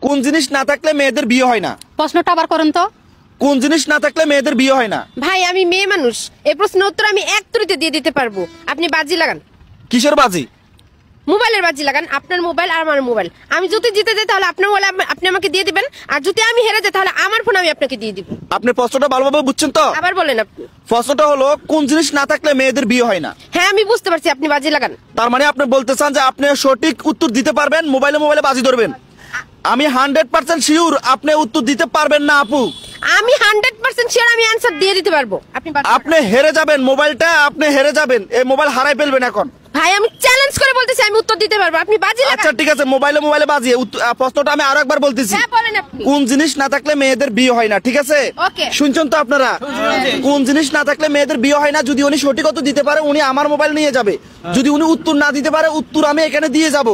কোন জিনিস না থাকলে মেয়েদের বিয়ে হয় না? প্রশ্নটা আবার করেন তো। কোন জিনিস না থাকলে মেয়েদের বিয়ে হয় না? ভাই আমি মেয়ে মানুষ, এই প্রশ্নের উত্তর আমি এক তুড়িতে দিয়ে দিতে পারবো। আপনি বাজি লাগান। কিসের বাজি? মোবাইলের বাজি লাগান। আপনার মোবাইল আর আমার মোবাইল। আমি যদি জিতে যাই তাহলে আপনার মোবাইল আপনি আমাকে দিয়ে দিবেন, আর যদি আমি হেরে যাই তাহলে আমার ফোন আমি আপনাকে দিয়ে দিব। আপনি প্রশ্নটা ভালোভাবে বুঝছেন তো? আবার বলেন আপনি। প্রশ্নটা হলো কোন জিনিস না থাকলে মেয়েদের বিয়ে হয় না? হ্যাঁ আমি বুঝতে পারছি, আপনি বাজি লাগান। তার মানে আপনি বলতে চান যে আপনি সঠিক উত্তর দিতে পারবেন, মোবাইলে বাজি ধরবেন। আমি 100% শিওর আপনি উত্তর দিতে পারবেন না আপু। আমি 100% শিওর আমি অ্যানসার দিয়ে দিতে পারবো। আপনি হেরে যাবেন, মোবাইলটা আপনি হেরে যাবেন, এই মোবাইল হারাই ফেলবেন এখন। ভাই আমি চ্যালেঞ্জ করে বলতেছি আমি উত্তর দিতে পারবো, আপনি বাজি লাগান। আচ্ছা ঠিক আছে, মোবাইলে বাজি। প্রশ্নটা আমি আরো একবার বলতেছি। হ্যাঁ বলেন আপনি। কোন জিনিস না থাকলে মেয়েদের বিয়ে হয় না? ঠিক আছে, ওকে। শুনছেন তো আপনারা? কোন জিনিস না থাকলে মেয়েদের বিয়ে হয় না? যদি উনি সঠিক উত্তর দিতে পারে উনি আমার মোবাইল নিয়ে যাবে, যদি উনি উত্তর না দিতে পারে উত্তর আমি এখানে দিয়ে যাব।